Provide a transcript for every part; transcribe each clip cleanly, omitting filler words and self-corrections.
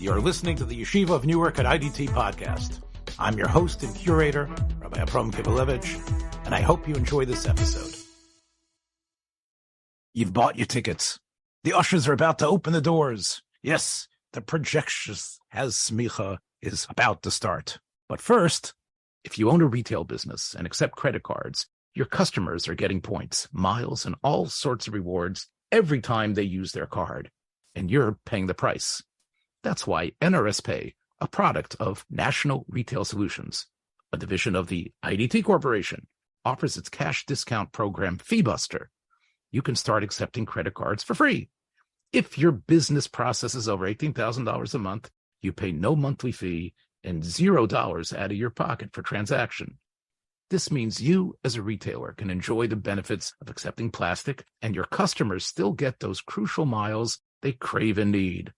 You're listening to the Yeshiva of Newark at IDT podcast. I'm your host and curator, Rabbi Kivelevitz, and I hope you enjoy this episode. You've bought your tickets. The ushers are about to open the doors. Yes, the Projectionist has Semicha is about to start. But first, if you own a retail business and accept credit cards, your customers are getting points, miles, and all sorts of rewards every time they use their card. And you're paying the price. That's why NRS Pay, a product of National Retail Solutions, a division of the IDT Corporation, offers its cash discount program FeeBuster. You can start accepting credit cards for free. If your business processes over $18,000 a month, you pay no monthly fee and $0 out of your pocket for transaction. This means you, as a retailer, can enjoy the benefits of accepting plastic, and your customers still get those crucial miles they crave and need.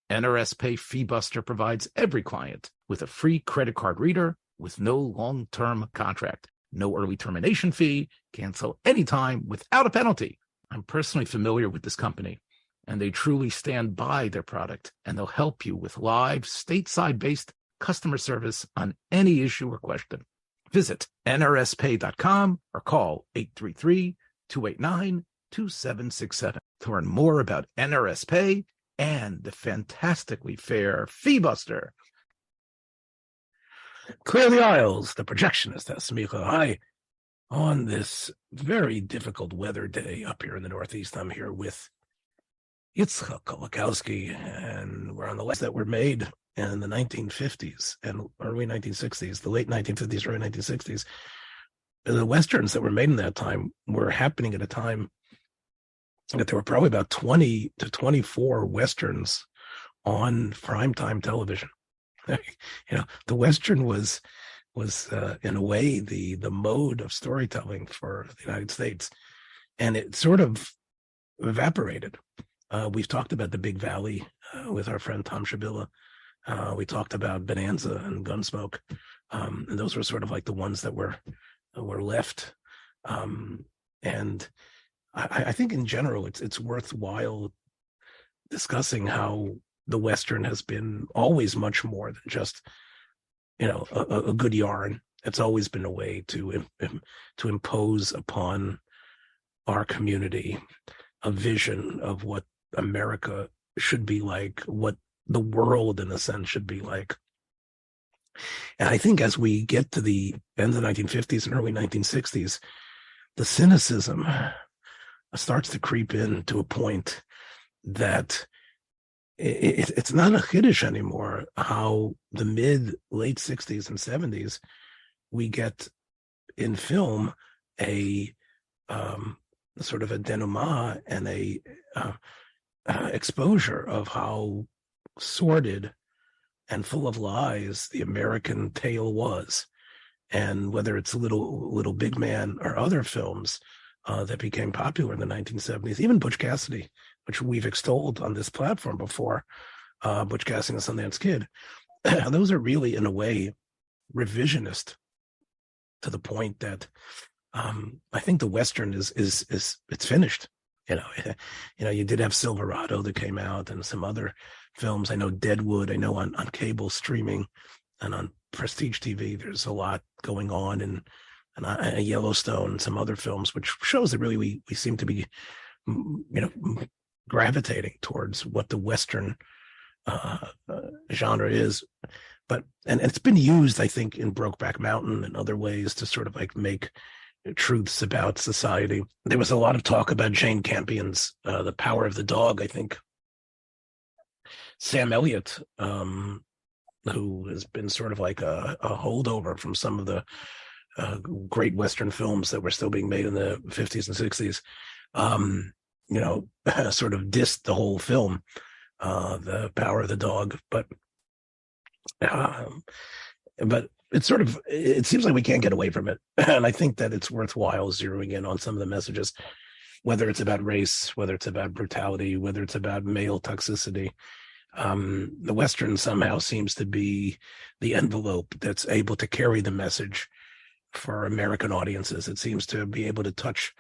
NRS Pay FeeBuster provides every client with a free credit card reader with no long-term contract, no early termination fee, cancel anytime without a penalty. I'm personally familiar with this company, and they truly stand by their product, and they'll help you with live, stateside-based customer service on any issue or question. Visit nrspay.com or call 833-289-2767 to learn more about NRS Pay and the fantastically fair FeeBuster. Clear the aisles, the Projectionist has Semicha. Hi. On this very difficult weather day up here in the Northeast, I'm here with Rabbi Kolakowski, and we're on the list that were made in the 1950s and early 1960s, the late 1950s, early 1960s. The Westerns that were made in that time were happening at a time that there were probably about 20 to 24 Westerns on primetime television. The Western was in a way the mode of storytelling for the United States, and it sort of evaporated. We've talked about the Big Valley with our friend Tom Shabila. We talked about Bonanza and Gunsmoke, and those were sort of like the ones that were left. And I think in general, it's worthwhile discussing how the Western has been always much more than just, a good yarn. It's always been a way to impose upon our community a vision of what America should be like, what the world, in a sense, should be like. And I think as we get to the end of the 1950s and early 1960s, the cynicism starts to creep in to a point that it's not a chiddush anymore how the late 60s and 70s we get in film a sort of a denouement and a exposure of how sordid and full of lies the American tale was. And whether it's Little Big Man or other films that became popular in the 1970s, even Butch Cassidy, which we've extolled on this platform before, Butch Cassidy and the Sundance Kid, those are really, in a way, revisionist to the point that I think the Western is it's finished. You did have Silverado that came out and some other films. I know Deadwood. I know on cable streaming and on Prestige TV, there's a lot going on, and Yellowstone and some other films, which shows that really we seem to be, gravitating towards what the Western genre is. But and it's been used, I think, in Brokeback Mountain and other ways to sort of like make truths about society. There was a lot of talk about Jane Campion's The Power of the Dog. I think Sam Elliott, who has been sort of like a holdover from some of the great Western films that were still being made in the 50s and 60s, sort of dissed the whole film, The Power of the Dog. But it seems like we can't get away from it. And I think that it's worthwhile zeroing in on some of the messages, whether it's about race, whether it's about brutality, whether it's about male toxicity. The Western somehow seems to be the envelope that's able to carry the message for American audiences. It seems to be able to touch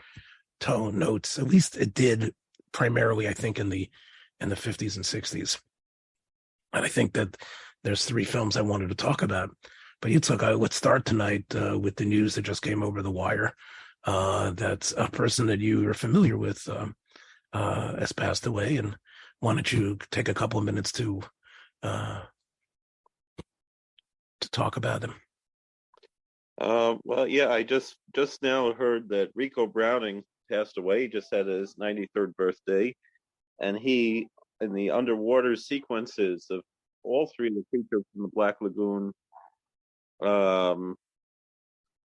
tone notes. At least it did primarily, I think, in the 50s and 60s. And I think that there's 3 films I wanted to talk about. But Yitzhak, let's start tonight with the news that just came over the wire. That's a person that you are familiar with has passed away. And why don't you take a couple of minutes to talk about him? Well, yeah, I just now heard that Ricou Browning passed away. He just had his 93rd birthday, and he, in the underwater sequences of all 3 of the creatures from the Black Lagoon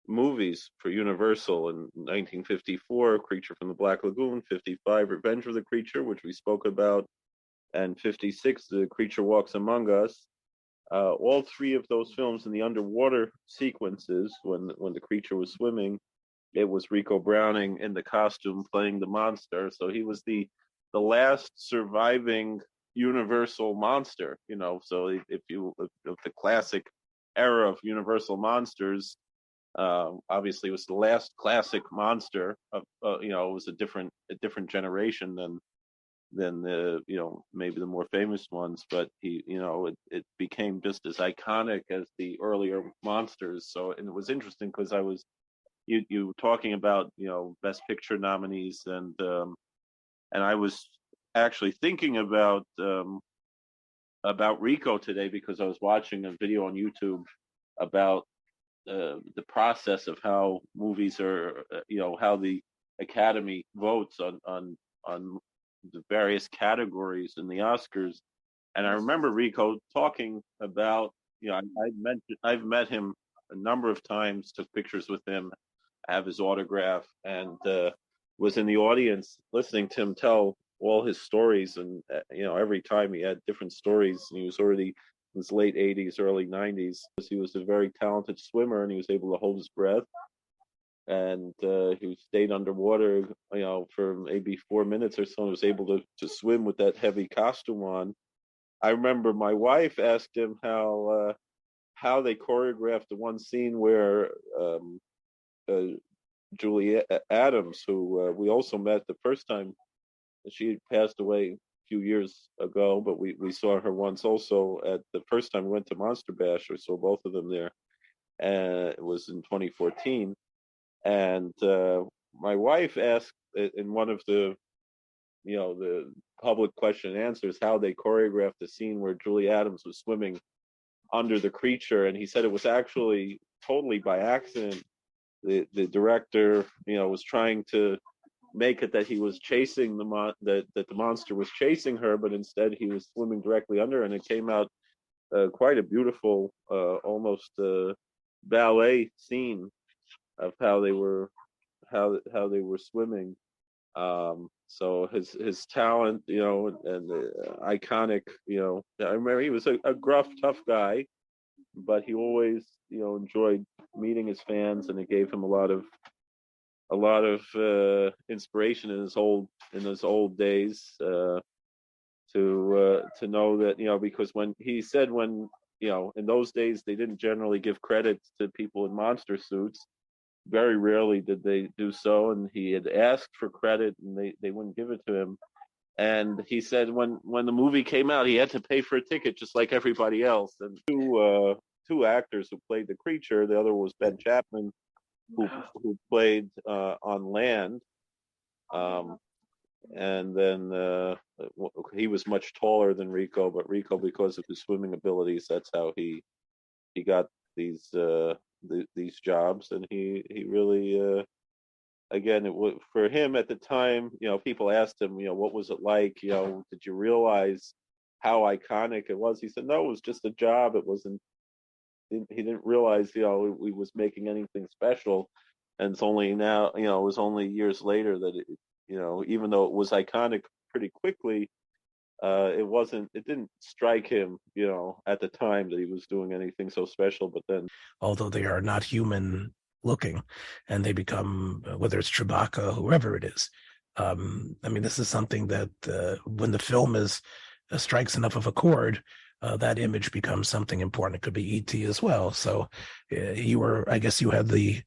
movies for Universal, in 1954, Creature from the Black Lagoon, 55, Revenge of the Creature, which we spoke about, and 56, The Creature Walks Among Us. All 3 of those films in the underwater sequences, when the creature was swimming, it was Ricou Browning in the costume playing the monster. So he was the last surviving Universal monster. So if the classic era of Universal monsters, obviously it was the last classic monster of it was a different generation than the maybe the more famous ones, but he it became just as iconic as the earlier monsters. So, and it was interesting because I was you were talking about Best Picture nominees, and I was actually thinking about Ricou today because I was watching a video on YouTube about the process of how movies are how the Academy votes on the various categories in the Oscars. And I remember Ricou talking about, I've met him a number of times, took pictures with him, have his autograph, and was in the audience listening to him tell all his stories. And every time he had different stories, and he was already in his late 80s, early 90s. He was a very talented swimmer, and he was able to hold his breath. And he stayed underwater, for maybe 4 minutes or so, and was able to swim with that heavy costume on. I remember my wife asked him how they choreographed the one scene where Julie Adams, who we also met the first time. She passed away a few years ago, but we saw her once also at the first time we went to Monster Bash. We saw both of them there, and it was in 2014. And my wife asked in one of the public question and answers how they choreographed the scene where Julie Adams was swimming under the creature, and he said it was actually totally by accident. The director, was trying to make it that he was chasing that the monster was chasing her, but instead he was swimming directly under, and it came out quite a beautiful, almost ballet scene of how they were swimming. So his talent, and iconic, I remember he was a gruff, tough guy, but he always, enjoyed meeting his fans, and it gave him a lot of inspiration in his old days, to know that, because when he said in those days they didn't generally give credit to people in monster suits. Very rarely did they do so, and he had asked for credit, and they wouldn't give it to him. And he said when the movie came out, he had to pay for a ticket just like everybody else. And two actors who played the creature. The other was Ben Chapman, who played on land, and then he was much taller than Ricou, but Ricou, because of his swimming abilities, that's how he got these jobs. And he really, again, it was for him at the time. People asked him, what was it like? Did you realize how iconic it was? He said, no, it was just a job. It wasn't. He didn't realize, he was making anything special. And it's only now, it was only years later that it, even though it was iconic pretty quickly, it didn't strike him, at the time that he was doing anything so special. But then, although they are not human looking, and they become, whether it's Chewbacca, whoever it is, this is something that when the film strikes enough of a chord, that image becomes something important. It could be E.T. as well. So I guess you had the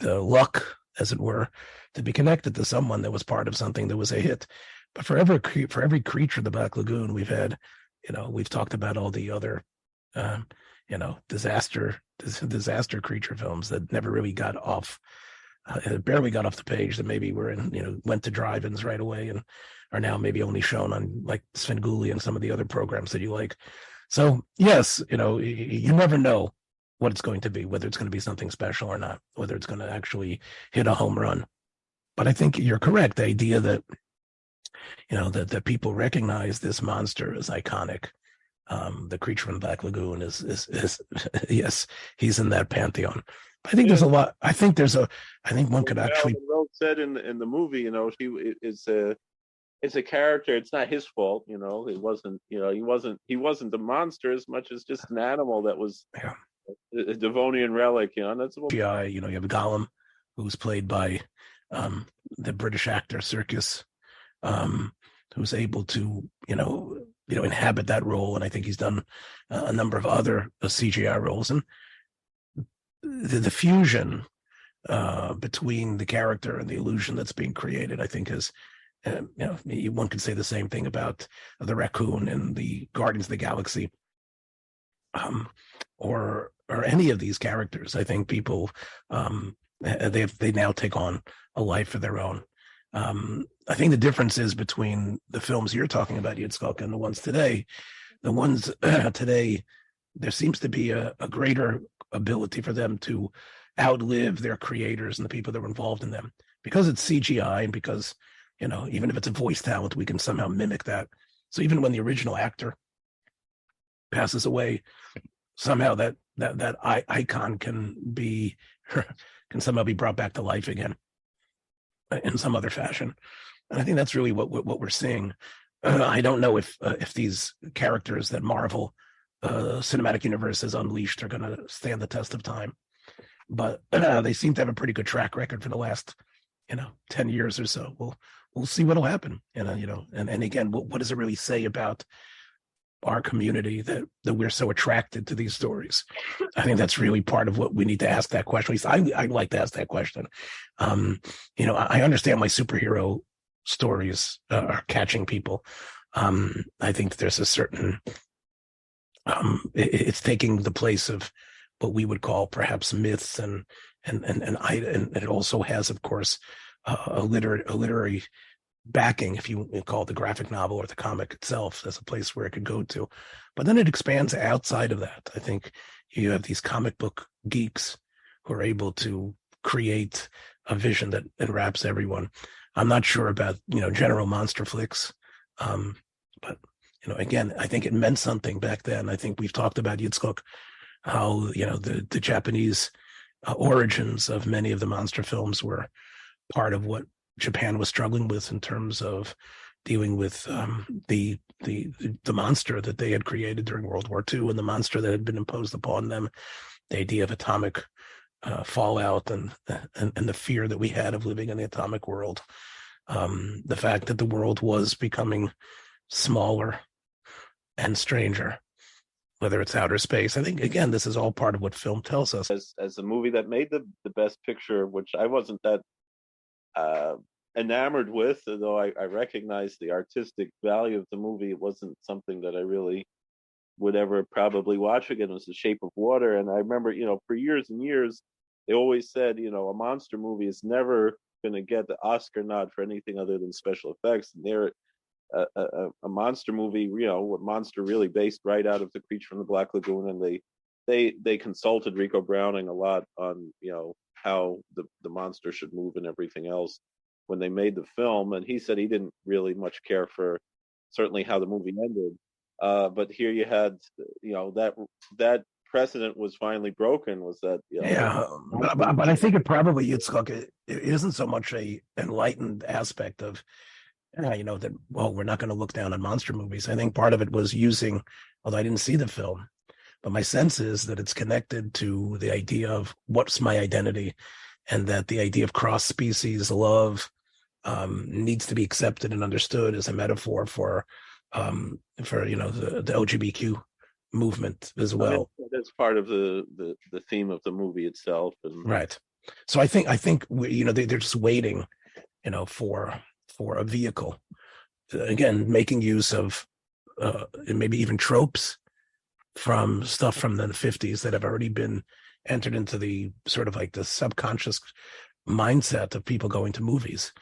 luck, as it were, to be connected to someone that was part of something that was a hit. But for every creature in the Black Lagoon, we've had we've talked about all the other, disaster creature films that never really got off, barely got off the page, that maybe were went to drive-ins right away and are now maybe only shown on like Svengoolie and some of the other programs that you like. So yes, you never know what it's going to be, whether it's going to be something special or not, whether it's going to actually hit a home run. But I think you're correct. The idea that, that people recognize this monster as iconic. The creature from the Black Lagoon is yes, he's in that pantheon. I think there's a lot. I think one could actually. Rose said in the movie, it's a character. It's not his fault, It wasn't, he wasn't the monster as much as just an animal that was a Devonian relic, And that's what. You have Gollum, who's played by the British actor Circus, who's able to, inhabit that role. And I think he's done a number of other CGI roles. And the fusion between the character and the illusion that's being created, I think is, one could say the same thing about the raccoon in the Guardians of the Galaxy, or any of these characters. I think people, they now take on a life of their own. I think the difference is between the films you're talking about, Yitzchak, and the ones today. The ones today, there seems to be a greater ability for them to outlive their creators and the people that were involved in them, because it's CGI and because, even if it's a voice talent, we can somehow mimic that. So even when the original actor passes away, somehow that icon can somehow be brought back to life again in some other fashion. And I think that's really what we're seeing. I don't know if these characters that Marvel Cinematic Universe has unleashed are going to stand the test of time, but they seem to have a pretty good track record for the last 10 years or so. We'll see what'll happen. And again, what does it really say about our community that we're so attracted to these stories? I think that's really part of what we need to ask that question. At least I'd like to ask that question. I understand why superhero stories are catching people. I think there's a certain, it's taking the place of what we would call perhaps myths, and it also has, of course, a literary backing, if you call it the graphic novel or the comic itself, as a place where it could go to. But then it expands outside of that. I think you have these comic book geeks who are able to create a vision that enwraps everyone. I'm not sure about, general monster flicks. But, again, I think it meant something back then. I think we've talked about, Yitzchak, how, the Japanese origins of many of the monster films were part of what Japan was struggling with in terms of dealing with the monster that they had created during World War II, and the monster that had been imposed upon them, the idea of atomic fallout and the fear that we had of living in the atomic world, the fact that the world was becoming smaller and stranger, whether it's outer space. I think, again, this is all part of what film tells us. As a movie that made the best picture, which I wasn't that enamored with, although I recognize the artistic value of the movie, it wasn't something that I really would ever probably watch again. It was The Shape of Water. And I remember, for years and years, they always said, a monster movie is never going to get the Oscar nod for anything other than special effects. And they're a monster movie, what monster really based right out of The Creature from the Black Lagoon. And they consulted Ricou Browning a lot on, how the monster should move and everything else when they made the film. And he said he didn't really much care for certainly how the movie ended. But here you had, that precedent was finally broken, was that, but I think it probably, it isn't so much a enlightened aspect of, that, we're not going to look down on monster movies. I think part of it was using, although I didn't see the film, but my sense is that it's connected to the idea of what's my identity, and that the idea of cross-species love needs to be accepted and understood as a metaphor for the LGBTQ movement as well. That's part of the theme of the movie itself. Right. So I think they're just waiting, for a vehicle. Again, making use of maybe even tropes from stuff from the 50s that have already been entered into the sort of like the subconscious mindset of people going to movies.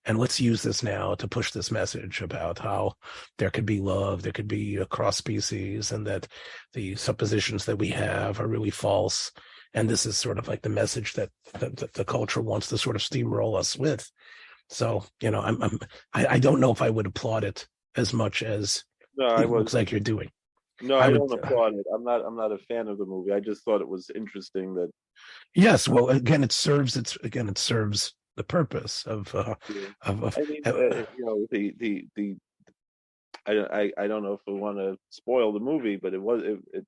And let's use this now to push this message about how there could be love, there could be a cross species, and that the suppositions that we have are really false. And this is sort of like the message that the culture wants to sort of steamroll us with. So, I don't know if I would applaud it as much as it looks like you're doing. No, I don't applaud it. I'm not a fan of the movie. I just thought it was interesting that. Yes, well, again, it serves the purpose of. I mean, I don't know if we want to spoil the movie, but it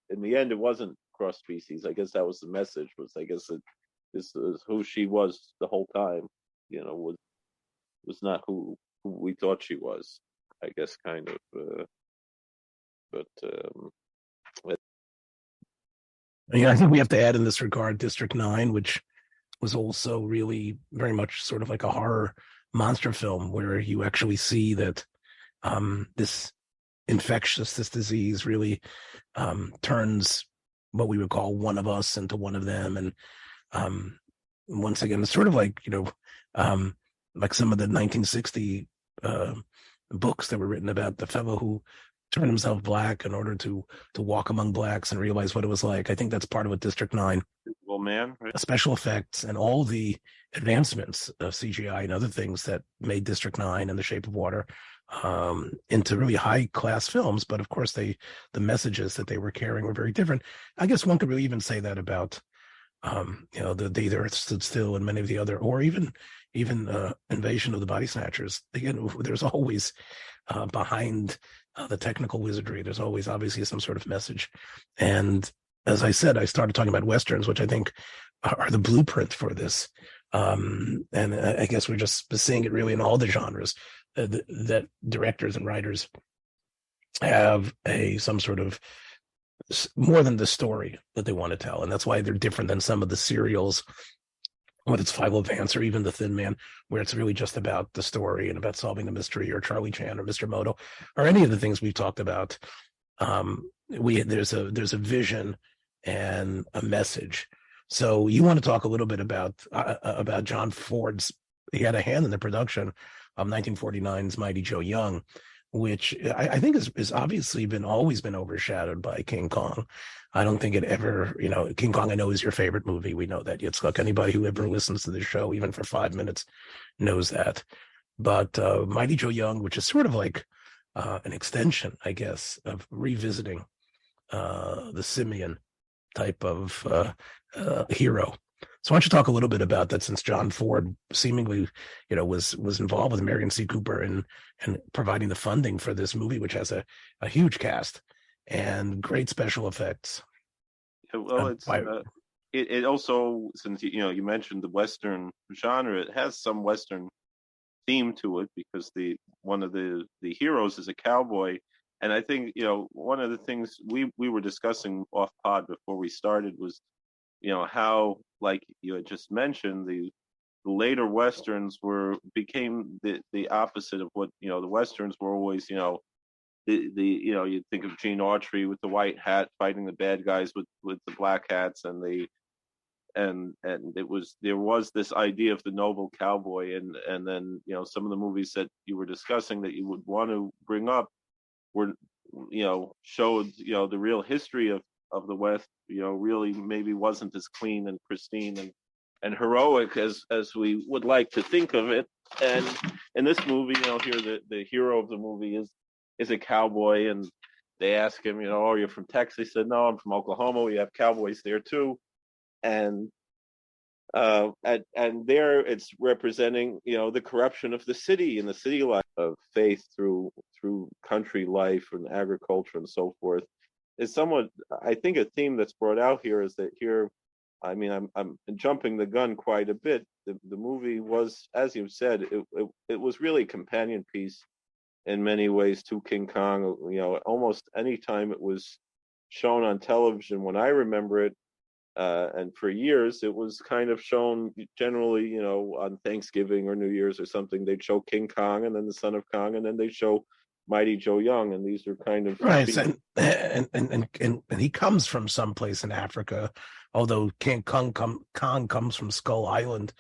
in the end it wasn't cross species. I guess that was the message. I guess this is who she was the whole time. Was not who we thought she was. I guess kind of. But I think we have to add in this regard District 9, which was also really very much sort of like a horror monster film where you actually see that this disease really turns what we would call one of us into one of them. And once again, it's sort of like, like some of the 1960 books that were written about the fellow who turned himself black in order to walk among blacks and realize what it was like. I think that's part of what District 9, well, man, right? Special effects and all the advancements of CGI and other things that made District 9 and The Shape of Water into really high class films. But of course, the messages that they were carrying were very different. I guess one could really even say that about the Day the Earth Stood Still and many of the other, or even Invasion of the Body Snatchers. Again, there's always behind the technical wizardry, there's always obviously some sort of message. And as I said, I started talking about Westerns, which I think are the blueprint for this. And I guess we're just seeing it really in all the genres that directors and writers have some sort of more than the story that they want to tell. And that's why they're different than some of the serials, whether it's Five of Vance or even The Thin Man, where it's really just about the story and about solving the mystery, or Charlie Chan or Mr. Moto, or any of the things we've talked about. There's a vision and a message. So you want to talk a little bit about John Ford's, he had a hand in the production of 1949's Mighty Joe Young, which I think is obviously always been overshadowed by King Kong. I don't think it ever, King Kong I know is your favorite movie. We know that. Yitzchak, anybody who ever listens to this show, even for 5 minutes, knows that. But Mighty Joe Young, which is sort of like an extension, I guess, of revisiting the simian type of hero. So why don't you talk a little bit about that, since John Ford seemingly, was involved with Marion C. Cooper and providing the funding for this movie, which has a huge cast and great special effects. Well, it also, since you mentioned the Western genre, it has some Western theme to it, because one of the heroes is a cowboy. And I think one of the things we were discussing off pod before we started was how, like you had just mentioned, the later Westerns became the opposite of what the Westerns were always. You'd think of Gene Autry with the white hat fighting the bad guys with the black hats, and there was this idea of the noble cowboy, and then some of the movies that you were discussing that you would want to bring up were showed the real history of the West, really maybe wasn't as clean and pristine and heroic as we would like to think of it. And in this movie, here the hero of the movie is a cowboy, and they ask him, oh, you're from Texas? He said, no, I'm from Oklahoma. We have cowboys there too. And there it's representing, the corruption of the city and the city life of faith through country life and agriculture and so forth. Is somewhat, I think, a theme that's brought out here is that here, I mean, I'm jumping the gun quite a bit. The movie was, as you've said, it was really a companion piece in many ways to King Kong. Almost any time it was shown on television, when I remember it, and for years it was kind of shown generally, on Thanksgiving or New Year's or something. They'd show King Kong and then the Son of Kong, and then they'd show Mighty Joe Young, and these are kind of right. And he comes from someplace in Africa, although King Kong comes from Skull Island,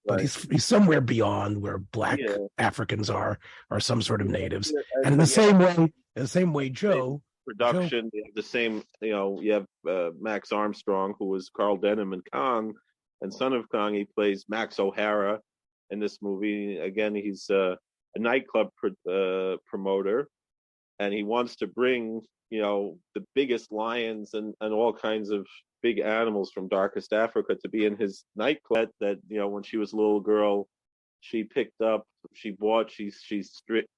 but right. he's somewhere beyond where Black Africans are, or some sort of natives. And in the same way, Joe production, they have the same. You have Max Armstrong, who was Carl Denham in Kong, and Son of Kong. He plays Max O'Hara in this movie. Again, he's a nightclub promoter, and he wants to bring the biggest lions and all kinds of big animals from darkest Africa to be in his nightclub. That when she was a little girl, she picked up, she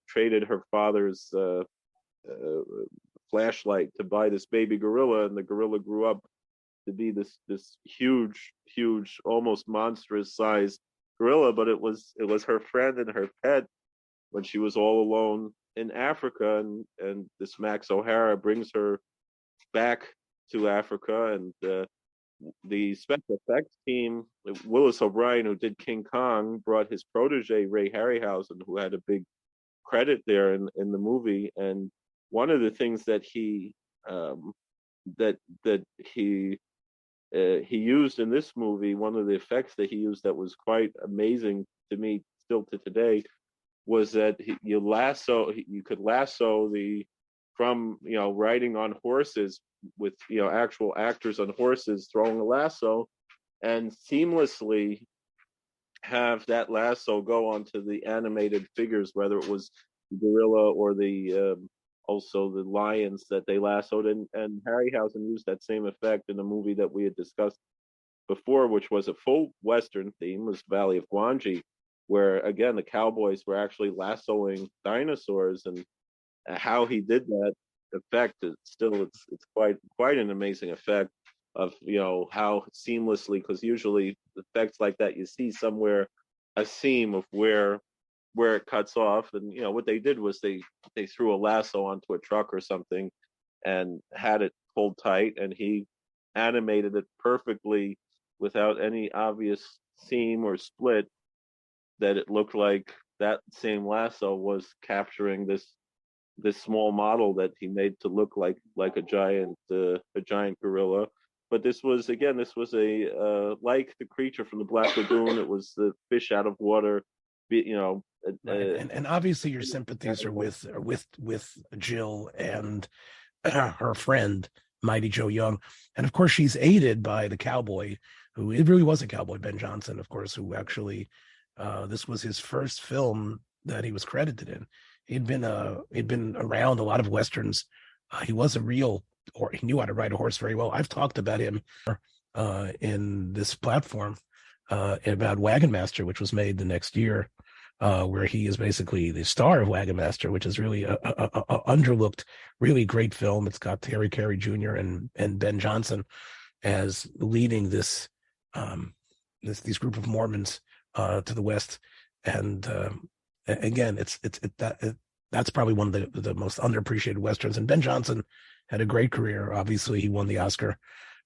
traded her father's flashlight to buy this baby gorilla, and the gorilla grew up to be this huge, almost monstrous sized gorilla. But it was her friend and her pet when she was all alone in Africa, and this Max O'Hara brings her back to Africa, and the special effects team, Willis O'Brien, who did King Kong, brought his protege Ray Harryhausen, who had a big credit there in the movie. And one of the things that he he used in this movie, one of the effects that he used that was quite amazing to me still to today, was that you could lasso from riding on horses with actual actors on horses throwing a lasso, and seamlessly have that lasso go onto the animated figures, whether it was the gorilla or the also the lions that they lassoed. And Harryhausen used that same effect in a movie that we had discussed before, which was a full Western theme, was Valley of Gwangi, where again the cowboys were actually lassoing dinosaurs, and how he did that effect is still it's quite an amazing effect of how seamlessly, because usually effects like that you see somewhere a seam of where it cuts off, and what they did was they threw a lasso onto a truck or something and had it pulled tight, and he animated it perfectly without any obvious seam or split, that it looked like that same lasso was capturing this small model that he made to look like a giant gorilla. But this was a like the creature from the Black Lagoon. It was the fish out of water, right. And obviously your sympathies are with Jill and her friend Mighty Joe Young, and of course she's aided by the cowboy, who it really was a cowboy, Ben Johnson, of course, who actually this was his first film that he was credited in. He'd been around a lot of westerns. He was he knew how to ride a horse very well. I've talked about him in this platform about Wagon Master, which was made the next year, where he is basically the star of Wagon Master, which is really a underlooked, really great film. It's got Terry Carey Jr. and Ben Johnson as leading this group of Mormons to the west, and again, that's probably one of the most underappreciated westerns. And Ben Johnson had a great career. Obviously, he won the Oscar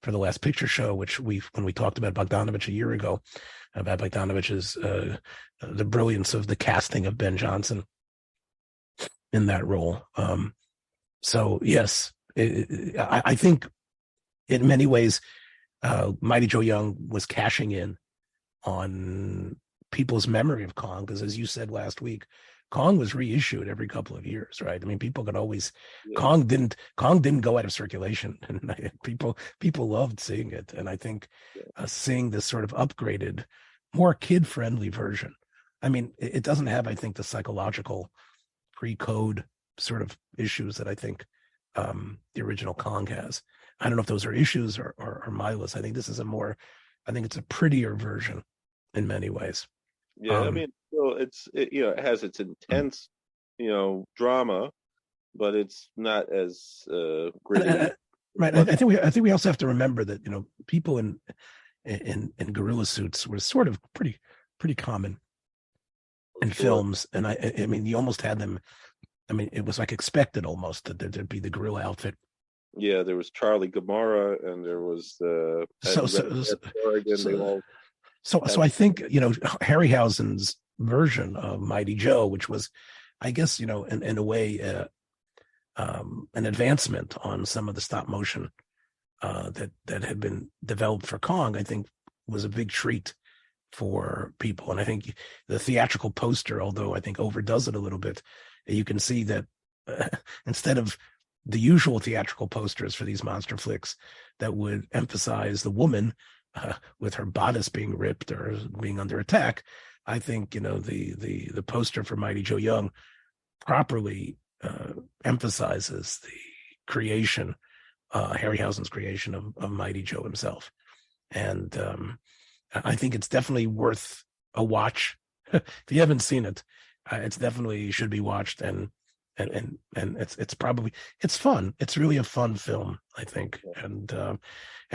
for The Last Picture Show, which when we talked about Bogdanovich a year ago, about Bogdanovich's the brilliance of the casting of Ben Johnson in that role. So yes, I think in many ways, Mighty Joe Young was cashing in on people's memory of Kong, because as you said last week, Kong was reissued every couple of years, right? I mean, people could always Kong didn't go out of circulation, and people loved seeing it. And I think seeing this sort of upgraded, more kid-friendly version. I mean, it doesn't have, I think, the psychological pre-code sort of issues that I think the original Kong has. I don't know if those are issues or mindless. I think this is it's a prettier version in many ways. Yeah, I mean, it has its intense, drama, but it's not as gritty. Right. I think we also have to remember that people in gorilla suits were sort of pretty common in films, and I mean, you almost had them. I mean, it was like expected almost that there'd be the gorilla outfit. Yeah, there was Charlie Gamara, and there was So I think Harryhausen's version of Mighty Joe, which was I guess, in a way, an advancement on some of the stop motion that had been developed for Kong. I think was a big treat for people. And I think the theatrical poster, although I think overdoes it a little bit, you can see that instead of the usual theatrical posters for these monster flicks that would emphasize the woman with her bodice being ripped or being under attack, I think, the poster for Mighty Joe Young properly emphasizes the creation, Harryhausen's creation of Mighty Joe himself. And I think it's definitely worth a watch. If you haven't seen it, it's definitely should be watched, and it's fun. It's really a fun film, I think. And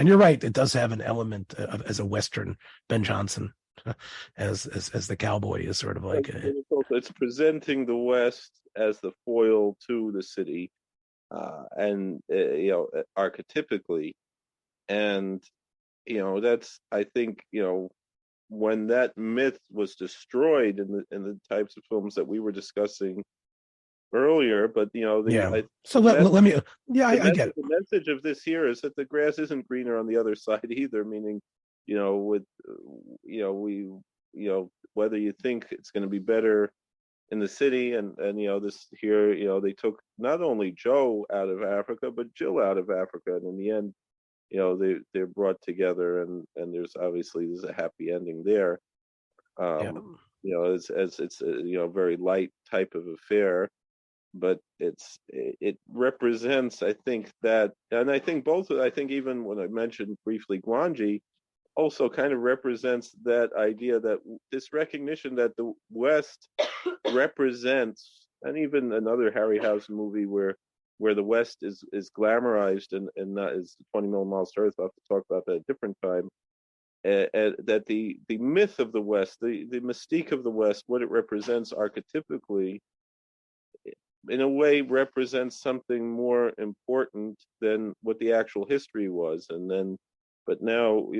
you're right, it does have an element as a Western. Ben Johnson as the cowboy is sort of like it's presenting the West as the foil to the city, and archetypically, and that's, I think, when that myth was destroyed in the types of films that we were discussing earlier. But I get it. The message of this here is that the grass isn't greener on the other side either, meaning whether you think it's going to be better in the city, and this here, they took not only Joe out of Africa but Jill out of Africa, and in the end, they're brought together, and there's a happy ending there. It's a very light type of affair, but it represents, I think, that, and I think even when I mentioned briefly Guanji, also kind of represents that idea, that this recognition that the West represents, and even another Harryhausen movie where the West is glamorized and not is 20 Million Miles to Earth. I'll have to talk about that at a different time. That the myth of the West, the mystique of the West, what it represents archetypically, in a way represents something more important than what the actual history was. But now,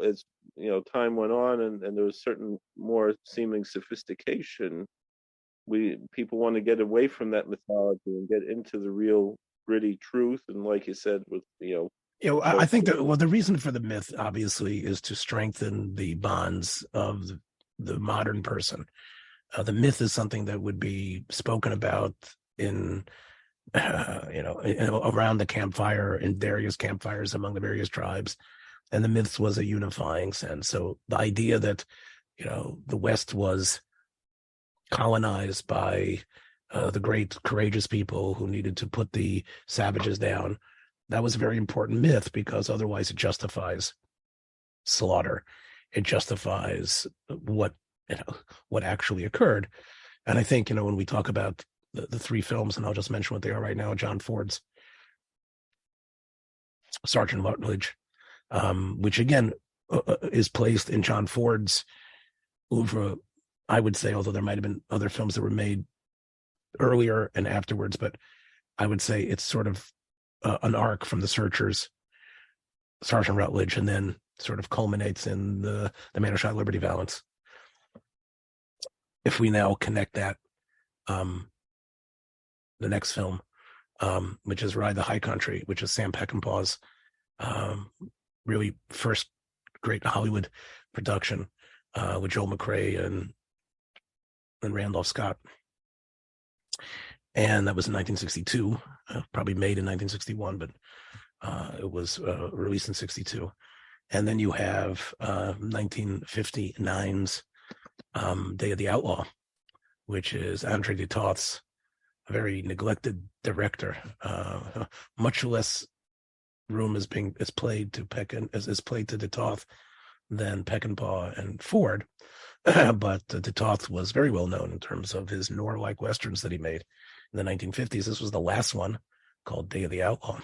as time went on, and there was certain more seeming sophistication, people want to get away from that mythology and get into the real gritty truth. And like you said, with I think that the reason for the myth obviously is to strengthen the bonds of the modern person. The myth is something that would be spoken about in around the campfire, in various campfires among the various tribes, and the myths was a unifying sense. So the idea that the West was colonized by the great courageous people who needed to put the savages down, that was a very important myth, because otherwise it justifies slaughter. It justifies what actually occurred. And I think, when we talk about the three films, and I'll just mention what they are right now: John Ford's Sergeant Rutledge, which again is placed in John Ford's oeuvre, I would say, although there might have been other films that were made earlier and afterwards, but I would say it's sort of an arc from The Searchers, Sergeant Rutledge, and then sort of culminates in the Man Who Shot Liberty Valance. If we now connect that, the next film, which is Ride the High Country, which is Sam Peckinpah's really first great Hollywood production, with Joel McCrea and Randolph Scott. And that was in 1962, probably made in 1961, but it was released in 62. And then you have 1959's Day of the Outlaw, which is Andre de Toth's a very neglected director. Much less room is played to de Toth than Peckinpah and Ford. But de Toth was very well known in terms of his noir-like westerns that he made in the 1950s. This was the last one, called Day of the Outlaw,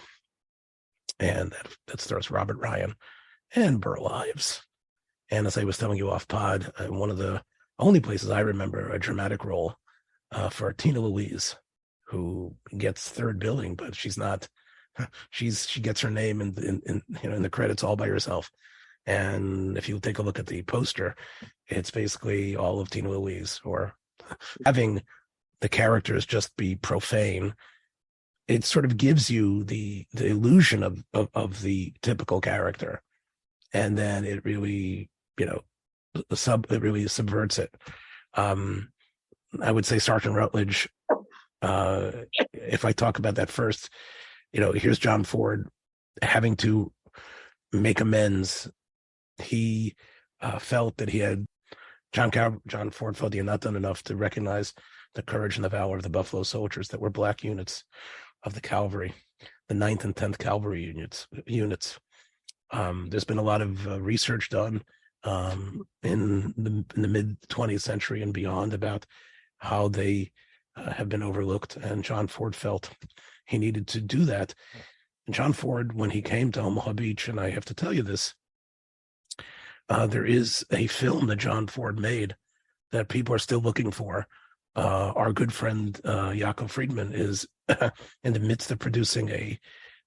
and that stars Robert Ryan and Burl Ives. And as I was telling you off pod, one of the only places I remember a dramatic role for Tina Louise, who gets third billing, but she's not. She gets her name in the credits all by herself. And if you take a look at the poster, it's basically all of Tina Louise, or having the characters just be profane, it sort of gives you the illusion of the typical character, and then it really, it really subverts it. I would say Sergeant Rutledge. If I talk about that first, here's John Ford having to make amends. He felt that he had John Ford felt he had not done enough to recognize the courage and the valor of the Buffalo Soldiers that were black units of the cavalry, the 9th and 10th Cavalry units. There's been a lot of research done in the mid 20th century and beyond about how they have been overlooked, and John Ford felt he needed to do that. And John Ford, when he came to Omaha Beach, and I have to tell you this, there is a film that John Ford made that people are still looking for. Our good friend Yaakov Friedman is in the midst of producing a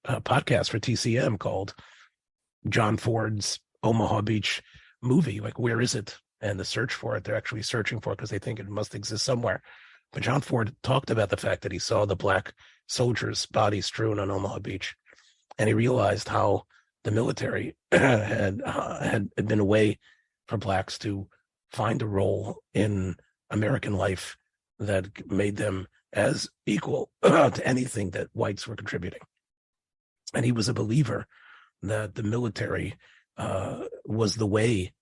podcast for TCM called John Ford's Omaha Beach movie. Like, where is it? And the search for it, they're actually searching for it because they think it must exist somewhere. But John Ford talked about the fact that he saw the black soldiers' bodies strewn on Omaha Beach, and he realized how the military had been a way for blacks to find a role in American life that made them as equal to anything that whites were contributing. And he was a believer that the military was the way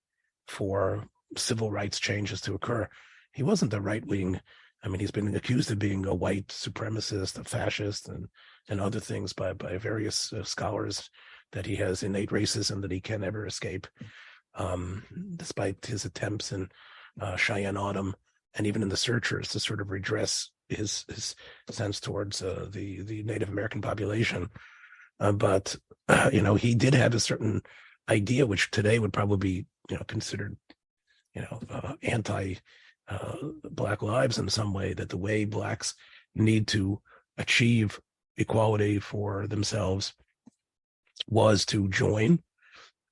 for civil rights changes to occur. He wasn't the right wing. I mean, he's been accused of being a white supremacist, a fascist, and other things by various scholars, that he has innate racism that he can never escape, despite his attempts in Cheyenne Autumn and even in The Searchers to sort of redress his sense towards the Native American population. But he did have a certain idea, which today would probably be considered anti Black lives in some way, that the way blacks need to achieve equality for themselves was to join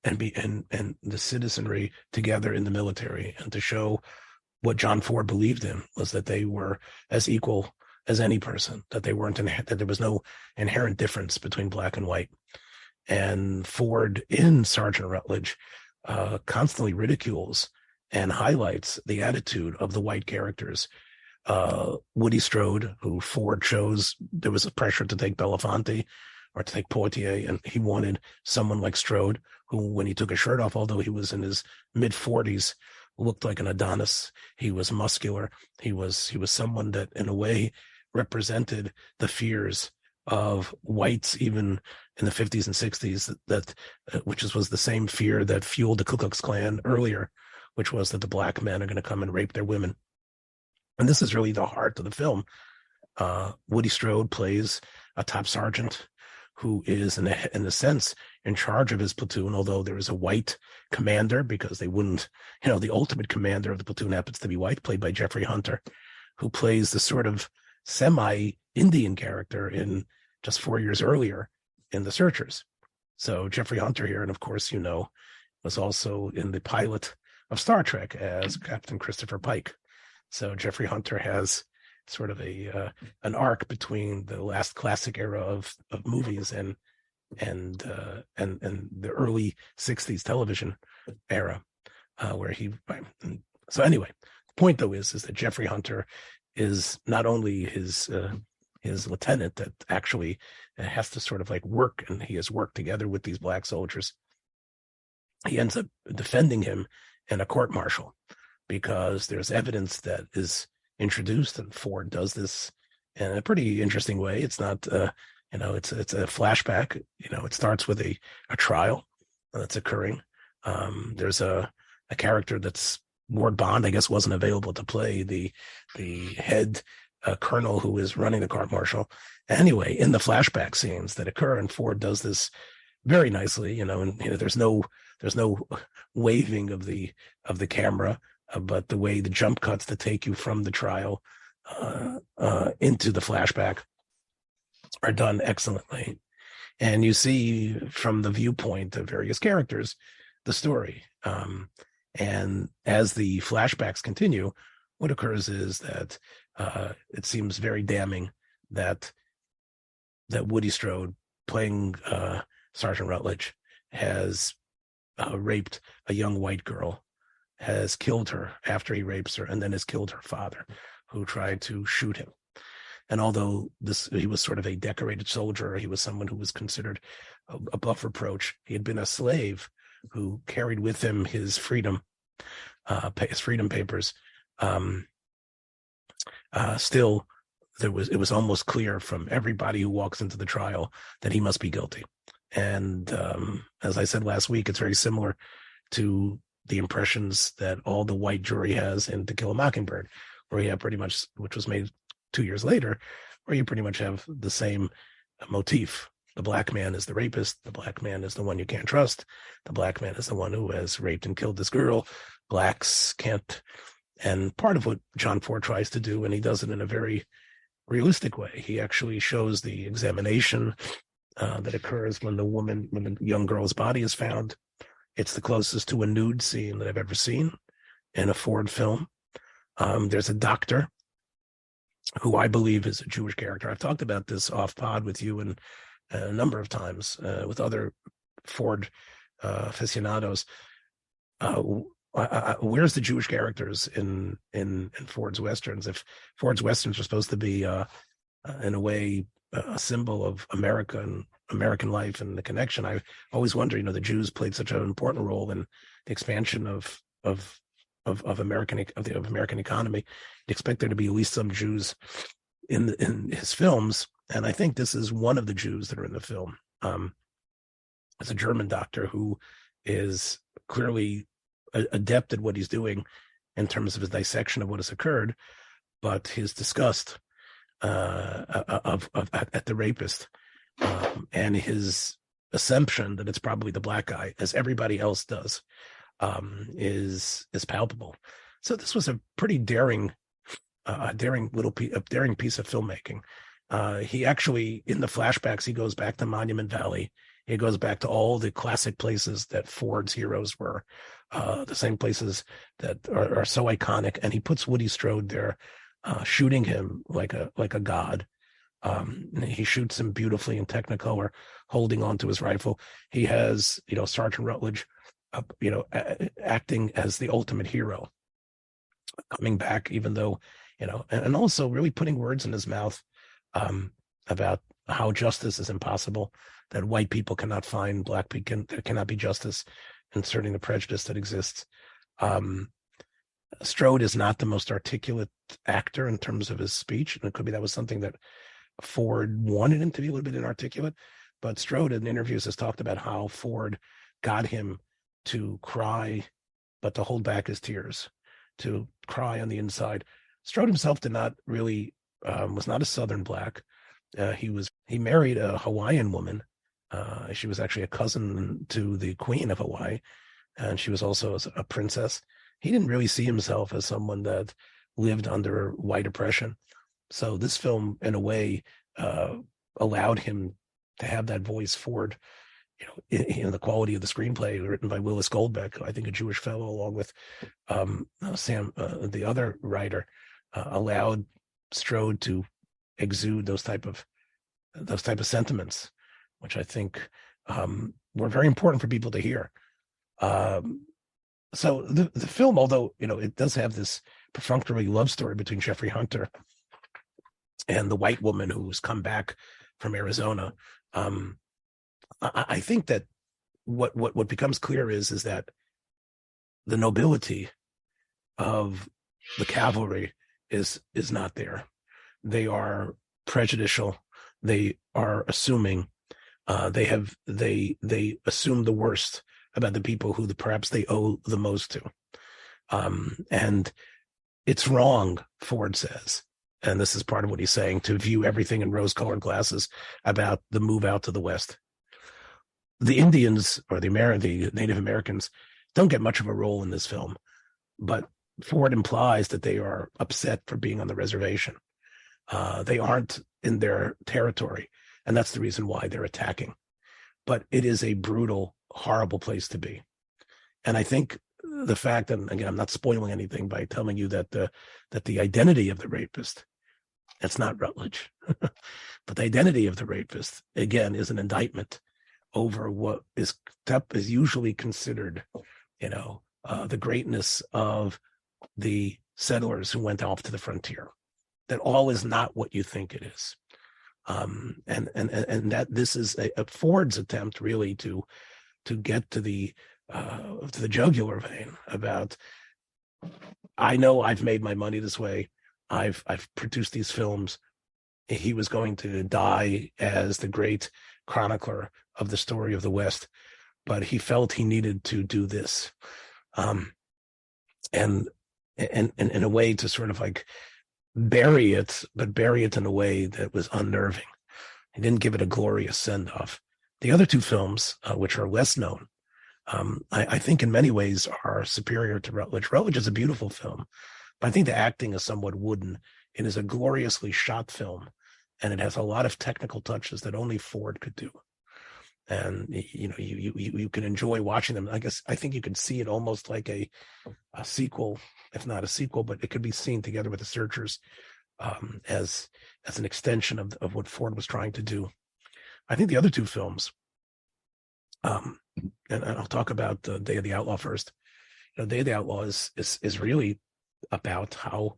and be and the citizenry together in the military, and to show what John Ford believed in was that they were as equal as any person, that they weren't that there was no inherent difference between black and white. And Ford in Sergeant Rutledge constantly ridicules and highlights the attitude of the white characters. Woody Strode, who Ford chose, there was a pressure to take Belafonte or to take Poitier, and he wanted someone like Strode, who, when he took his shirt off, although he was in his mid-40s, looked like an Adonis. He was muscular. He was someone that, in a way, represented the fears of whites, even in the 50s and 60s, that which was the same fear that fueled the Ku Klux Klan earlier, which was that the black men are going to come and rape their women. And this is really the heart of the film. Woody Strode plays a top sergeant who is, in a sense, in charge of his platoon, although there is a white commander, because they wouldn't, the ultimate commander of the platoon happens to be white, played by Jeffrey Hunter, who plays the sort of semi-Indian character in just 4 years earlier in The Searchers. So Jeffrey Hunter here, and of course, was also in the pilot of Star Trek as Captain Christopher Pike. So Jeffrey Hunter has sort of an arc between the last classic era of movies and the early 60s television era, where he. So anyway, the point though is that Jeffrey Hunter is not only his lieutenant that actually has to sort of like work, and he has worked together with these black soldiers. He ends up defending him in a court-martial because there's evidence that is introduced, and Ford does this in a pretty interesting way. It's not, it's a flashback. It starts with a trial that's occurring. There's a character that's Ward Bond, I guess, wasn't available to play the head colonel who is running the court-martial. Anyway, in the flashback scenes that occur, and Ford does this very nicely, and there's no waving of the camera, but the way the jump cuts to take you from the trial into the flashback are done excellently. And you see from the viewpoint of various characters the story. And as the flashbacks continue, what occurs is that it seems very damning that Woody Strode, playing Sergeant Rutledge, has raped a young white girl, has killed her after he rapes her, and then has killed her father, who tried to shoot him. And although he was sort of a decorated soldier, he was someone who was considered above reproach. He had been a slave who carried with him his freedom papers. Still, it was almost clear from everybody who walks into the trial that he must be guilty. And as I said last week, it's very similar to the impressions that all the white jury has in To Kill a Mockingbird, where you have pretty much, which was made 2 years later, where you pretty much have the same motif. The black man is the rapist. The black man is the one you can't trust. The black man is the one who has raped and killed this girl. Blacks can't. And part of what John Ford tries to do, and he does it in a very realistic way, he actually shows the examination that occurs when the young girl's body is found. It's the closest to a nude scene that I've ever seen in a Ford film. There's a doctor who I believe is a Jewish character. I've talked about this off pod with you and a number of times with other Ford aficionados. Where's the Jewish characters in Ford's Westerns? If Ford's Westerns are supposed to be, in a way, a symbol of America and American life and the connection, I always wonder, the Jews played such an important role in the expansion of American economy. You'd expect there to be at least some Jews in his films, and I think this is one of the Jews that are in the film. It's a German doctor who is clearly adept at what he's doing in terms of his dissection of what has occurred, but his disgust at the rapist and his assumption that it's probably the black guy, as everybody else does, is palpable. So this was a pretty daring piece of filmmaking. He actually, in the flashbacks, he goes back to Monument Valley. He goes back to all the classic places that Ford's heroes were, the same places that are so iconic. And he puts Woody Strode there, shooting him like a god. He shoots him beautifully in Technicolor, holding onto his rifle. He has, Sergeant Rutledge, acting as the ultimate hero, coming back, even though, and also really putting words in his mouth about how justice is impossible, that white people cannot find black people, there cannot be justice, inserting the prejudice that exists. Strode is not the most articulate actor in terms of his speech, and it could be that was something that Ford wanted him to be a little bit inarticulate, but Strode in interviews has talked about how Ford got him to cry, but to hold back his tears, to cry on the inside. Strode himself did not really, was not a Southern black. He married a Hawaiian woman. She was actually a cousin to the Queen of Hawaii, and she was also a princess. He didn't really see himself as someone that lived under white oppression. So this film, in a way, allowed him to have that voice. Ford, the quality of the screenplay written by Willis Goldbeck, I think a Jewish fellow, along with Sam, the other writer, allowed Strode to exude those type of sentiments, which I think were very important for people to hear. So the film, although it does have this perfunctory love story between Jeffrey Hunter and the white woman who's come back from Arizona, I think that what becomes clear is that the nobility of the cavalry is not there. They are prejudicial. They are assuming. They assume the worst about the people who perhaps they owe the most to. And it's wrong, Ford says, and this is part of what he's saying, to view everything in rose-colored glasses about the move out to the West. The Indians, or the Native Americans, don't get much of a role in this film, but Ford implies that they are upset for being on the reservation. They aren't in their territory, and that's the reason why they're attacking. But it is a brutal, horrible place to be. And I think the fact, and again, I'm not spoiling anything by telling you that the identity of the rapist That's not Rutledge. But the identity of the rapist, again, is an indictment over what is usually considered, the greatness of the settlers who went off to the frontier. That all is not what you think it is. And that this is a Ford's attempt really to get to the jugular vein about, I know I've made my money this way. I've produced these films. He was going to die as the great chronicler of the story of the West, but he felt he needed to do this, and in a way to sort of like bury it in a way that was unnerving. He didn't give it a glorious send-off. The other two films, which are less known, I think in many ways are superior to Rutledge. Rutledge is a beautiful film, but I think the acting is somewhat wooden. It is a gloriously shot film, and it has a lot of technical touches that only Ford could do. And you can enjoy watching them. I think you could see it almost like a sequel, if not a sequel, but it could be seen together with The Searchers as an extension of what Ford was trying to do. I think the other two films, and I'll talk about Day of the Outlaw first. Day of the Outlaw is really about how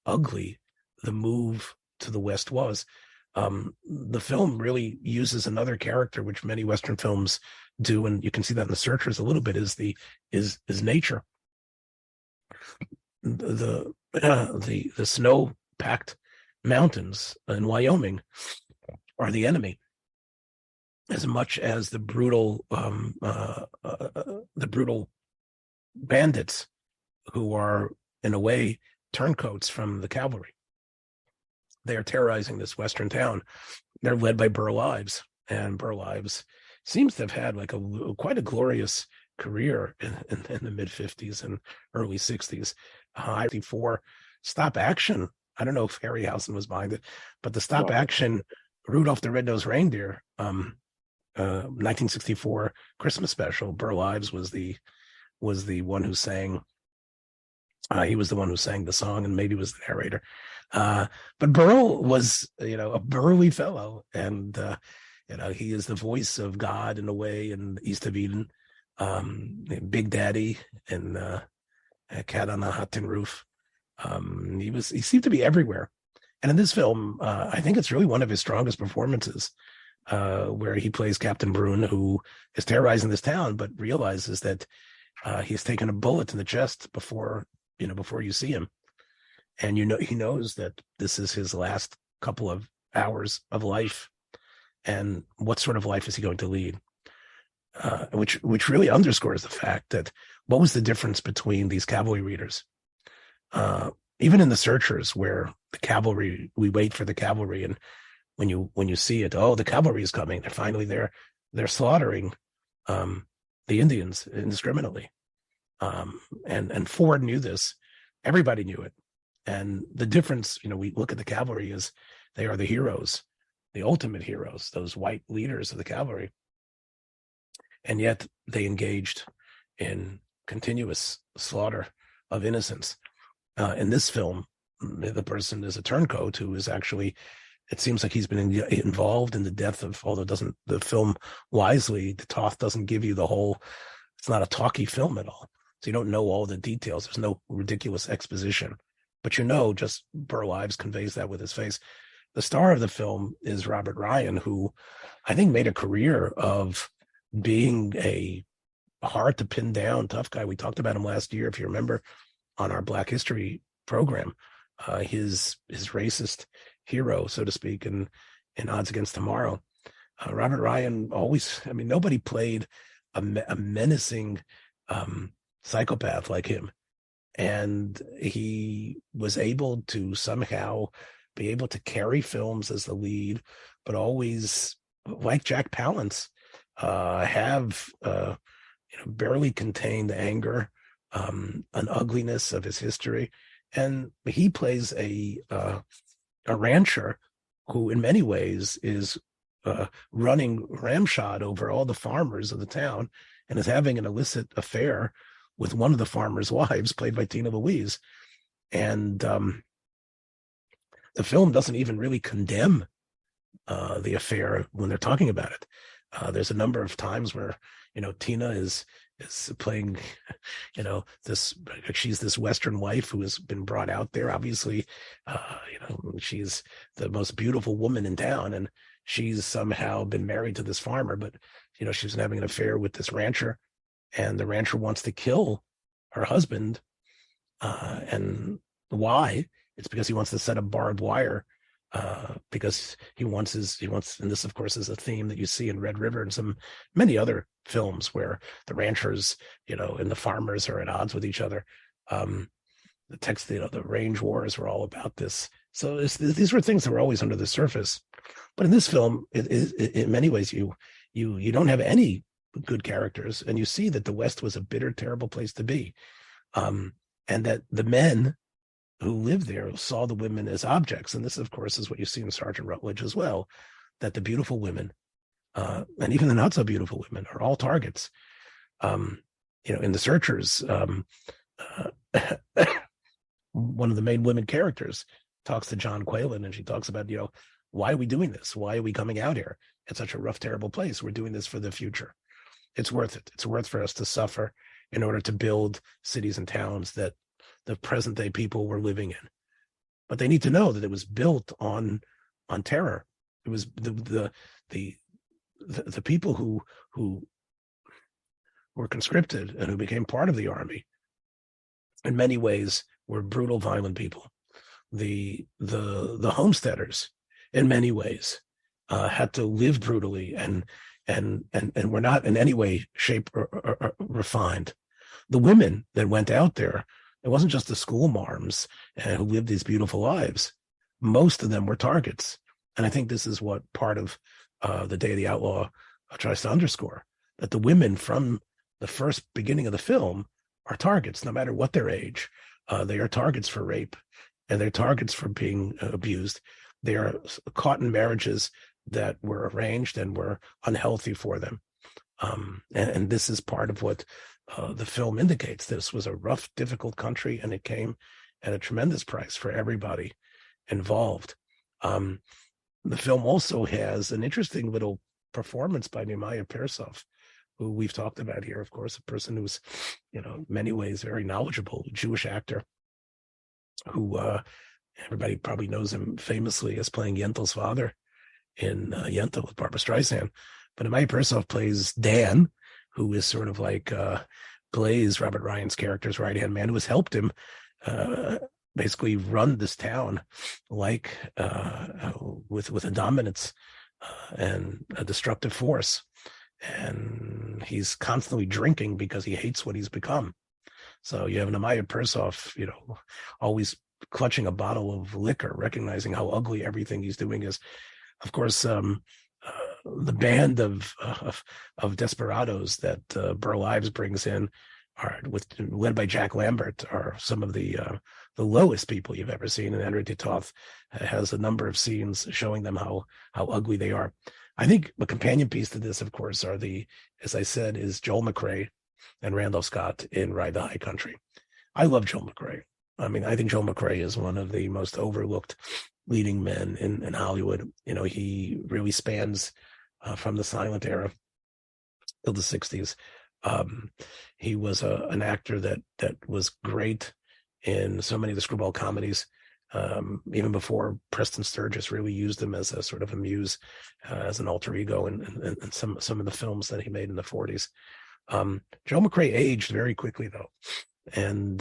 ugly the move to the West was. The film really uses another character, which many Western films do, and you can see that in The Searchers a little bit, is nature. The snow-packed mountains in Wyoming are the enemy, as much as the brutal bandits who are, in a way, turncoats from the cavalry. They are terrorizing this Western town. They're led by Burl Ives, and Burl Ives seems to have had like quite a glorious career in the mid 50s and early 60s. For stop action, I don't know if Harryhausen was behind it, but the stop action Rudolph the Red-Nosed Reindeer, 1964 Christmas special, Burl Ives was the one who sang. He was the one who sang the song, and maybe was the narrator. But Burl was, a burly fellow, and he is the voice of God in a way in East of Eden, Big Daddy, and Cat on a Hot Tin Roof. He seemed to be everywhere, and in this film, I think it's really one of his strongest performances, where he plays Captain Brune, who is terrorizing this town, but realizes that he's taken a bullet in the chest before you see him. And he knows that this is his last couple of hours of life, and what sort of life is he going to lead? Which really underscores the fact that what was the difference between these cavalry readers? Even in The Searchers, where the cavalry, we wait for the cavalry, and when you see it, the cavalry is coming. They're finally there. They're slaughtering the Indians indiscriminately. And Ford knew this. Everybody knew it. And the difference, we look at the cavalry as they are the heroes, the ultimate heroes, those white leaders of the cavalry. And yet they engaged in continuous slaughter of innocents. In this film, the person is a turncoat who is actually, it seems like he's been involved in the death of, although the film wisely, the Toth doesn't give you the whole, it's not a talky film at all. So you don't know all the details. There's no ridiculous exposition. But just Burl Ives conveys that with his face. The star of the film is Robert Ryan, who I think made a career of being a hard to pin down tough guy. We talked about him last year, if you remember, on our Black History program. His racist hero, so to speak, in Odds Against Tomorrow. Robert Ryan always, nobody played a menacing psychopath like him. And he was able to somehow be able to carry films as the lead, but always, like Jack Palance, have barely contained anger, an ugliness of his history. And he plays a rancher who in many ways is running ramshot over all the farmers of the town and is having an illicit affair with one of the farmers' wives, played by Tina Louise. And The film doesn't even really condemn the affair when they're talking about it. There's a number of times where, Tina is playing, she's this Western wife who has been brought out there. Obviously, she's the most beautiful woman in town, and she's somehow been married to this farmer, but, she's having an affair with this rancher, and the rancher wants to kill her husband. And why? It's because he wants to set up barbed wire, because he wants, and this of course is a theme that you see in Red River and many other films where the ranchers, and the farmers are at odds with each other. The range wars were all about this. So these were things that were always under the surface. But in this film, in many ways, you don't have any good characters, and you see that the West was a bitter, terrible place to be, and that the men who lived there saw the women as objects. And this, of course, is what you see in Sergeant Rutledge as well, that the beautiful women, and even the not so beautiful women, are all targets. In The Searchers, one of the main women characters talks to John Quaylen, and she talks about, why are we doing this? Why are we coming out here? It's such a rough, terrible place. We're doing this for the future. It's worth it. It's worth for us to suffer in order to build cities and towns that the present day people were living in. But they need to know that it was built on terror. It was the people who were conscripted and who became part of the army, in many ways, were brutal, violent people. The homesteaders, in many ways, had to live brutally and were not in any way, shape, or refined. The women that went out there, it wasn't just the school marms who lived these beautiful lives. Most of them were targets. And I think this is what part of The Day of the Outlaw tries to underscore, that the women from the first beginning of the film are targets, no matter what their age. They are targets for rape, and they're targets for being abused. They are caught in marriages that were arranged and were unhealthy for them. And this is part of what the film indicates. This was a rough, difficult country, and it came at a tremendous price for everybody involved. The film also has an interesting little performance by Nehemiah Persoff, who we've talked about here, of course, a person who's, in many ways very knowledgeable, Jewish actor, who everybody probably knows him famously as playing Yentel's father in Yentel with Barbra Streisand. But Nehemiah Persoff plays Dan, who is sort of like plays Robert Ryan's character's right-hand man, who has helped him basically run this town like with a dominance and a destructive force. And he's constantly drinking because he hates what he's become. So you have Nehemiah Persoff, always clutching a bottle of liquor, recognizing how ugly everything he's doing is. Of course, the band of desperados that Burl Ives brings in, led by Jack Lambert, are some of the lowest people you've ever seen. And Henry Titoff has a number of scenes showing them how ugly they are. I think the companion piece to this, of course, as I said, is Joel McCrea and Randall Scott in Ride the High Country. I love Joel McCrea. I mean, I think Joel McCrea is one of the most overlooked leading men in Hollywood. He really spans from the silent era till the 60s. He was an actor that was great in so many of the screwball comedies, even before Preston Sturges really used him as a sort of a muse, as an alter ego in some of the films that he made in the 40s. Joel McCrea aged very quickly, though. And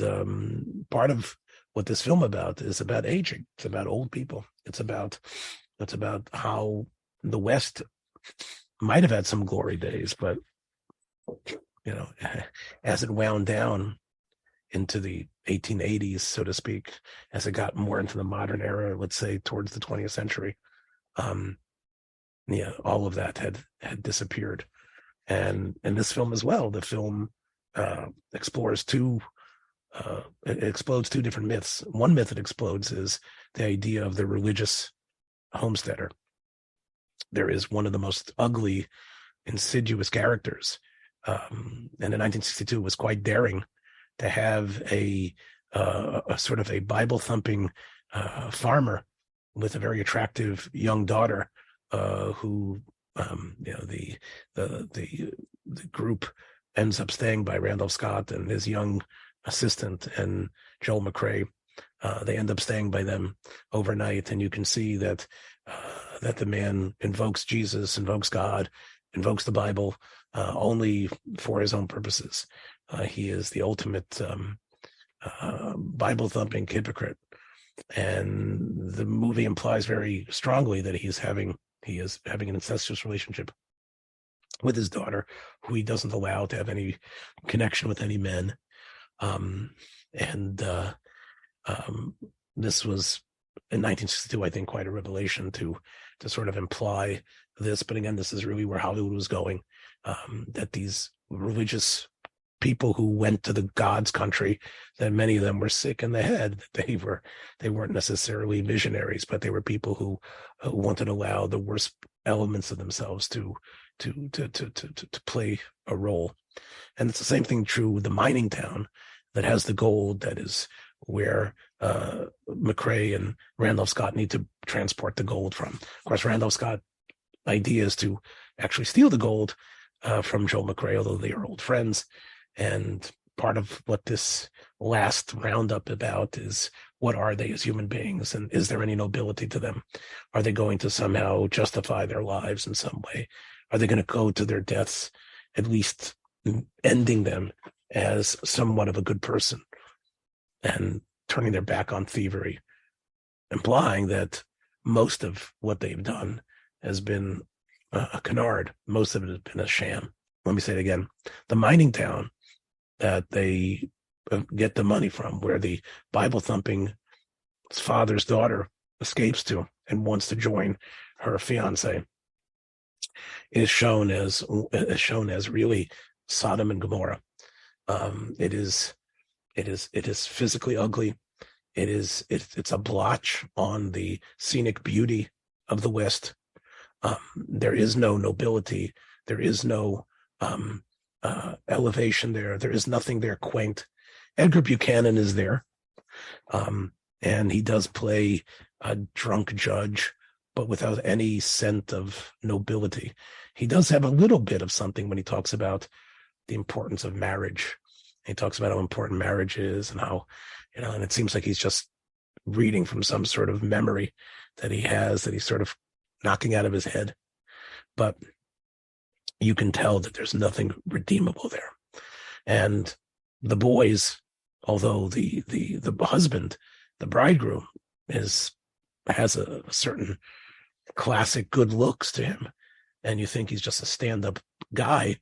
part of what this film is about aging. It's about old people. It's about how the West might have had some glory days, but as it wound down into the 1880s, so to speak, as it got more into the modern era, let's say towards the 20th century, all of that had disappeared. And in this film as well, the film explodes two different myths. One myth it explodes is the idea of the religious homesteader. There is one of the most ugly, insidious characters. And in 1962, it was quite daring to have a sort of a Bible thumping farmer with a very attractive young daughter, who the group ends up staying by Randolph Scott and his young assistant and Joel McCrea. They end up staying by them overnight, and you can see that that the man invokes Jesus, invokes God, invokes the Bible only for his own purposes. He is the ultimate Bible-thumping hypocrite, and the movie implies very strongly that he is having an incestuous relationship with his daughter, who he doesn't allow to have any connection with any men. This was in 1962, I think, quite a revelation to sort of imply this. But again, this is really where Hollywood was going, that these religious people who went to the God's country, that many of them were sick in the head. They weren't necessarily missionaries, but they were people who wanted to allow the worst elements of themselves to play a role. And it's the same thing true with the mining town that has the gold, that is where McCrea and Randolph Scott need to transport the gold from. Of course, Randolph Scott's idea is to actually steal the gold from Joel McCrea, although they are old friends. And part of what this last roundup about is, what are they as human beings, and is there any nobility to them? Are they going to somehow justify their lives in some way? Are they going to go to their deaths, at least ending them as somewhat of a good person and turning their back on thievery, implying that most of what they've done has been a canard. Most of it has been a sham. Let me say it again. The mining town that they get the money from, where the Bible-thumping father's daughter escapes to and wants to join her fiance, is shown as really Sodom and Gomorrah. It is physically ugly. It's a blotch on the scenic beauty of the West. There is no nobility. There is no elevation there. There is nothing there quaint. Edgar Buchanan is there, and he does play a drunk judge, but without any scent of nobility. He does have a little bit of something when he talks about the importance of marriage. He talks about how important marriage is, and how, and it seems like he's just reading from some sort of memory that he has, that he's sort of knocking out of his head. But you can tell that there's nothing redeemable there. And the boys, although the husband, the bridegroom, has a certain classic good looks to him, and you think he's just a stand-up guy,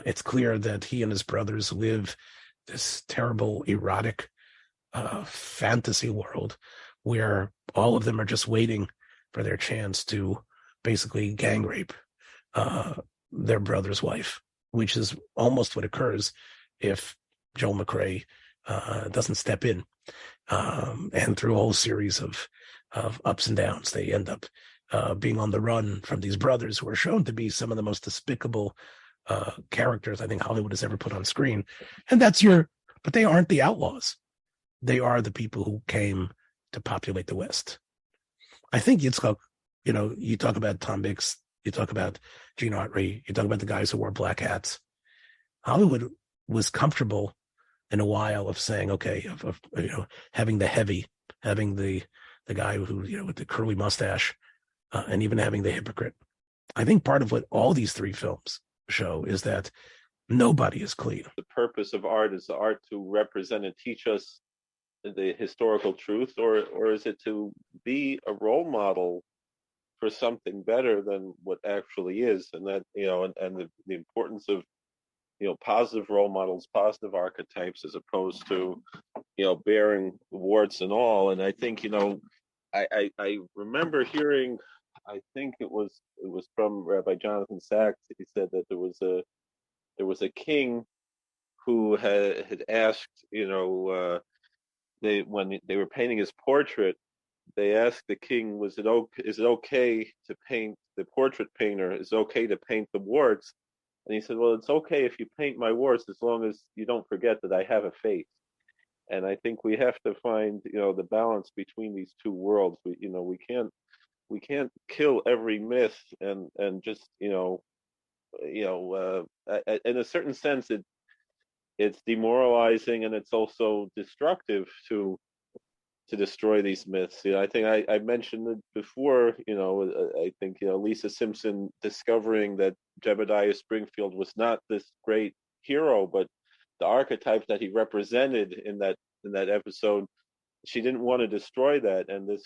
it's clear that he and his brothers live this terrible, erotic fantasy world where all of them are just waiting for their chance to basically gang rape their brother's wife, which is almost what occurs if Joel McCrea doesn't step in. And through a whole series of ups and downs, they end up being on the run from these brothers, who are shown to be some of the most despicable characters I think Hollywood has ever put on screen. And but they aren't the outlaws. They are the people who came to populate the West. I think Yitzchak, you talk about Tom Mix, you talk about Gene Autry, you talk about the guys who wore black hats. Hollywood was comfortable in a while of saying, okay, of having the heavy, having the guy who, with the curly mustache, and even having the hypocrite. I think part of what all these three films show is that nobody is clean. The purpose of art is the art to represent and teach us the historical truth, or is it to be a role model for something better than what actually is? And that, and the importance of, positive role models, positive archetypes, as opposed to, bearing warts and all. And I think, I remember hearing, I think it was from Rabbi Jonathan Sachs. He said that there was a king who had asked, when they were painting his portrait, they asked the king, is it okay to paint, the portrait painter, is it okay to paint the warts? And he said, well, it's okay if you paint my warts as long as you don't forget that I have a face. And I think we have to find, the balance between these two worlds. We can't kill every myth and just, in a certain sense, it's demoralizing, and it's also destructive to destroy these myths. I think I mentioned it before. I think Lisa Simpson discovering that Jebediah Springfield was not this great hero, but the archetype that he represented in that episode, she didn't want to destroy that. And this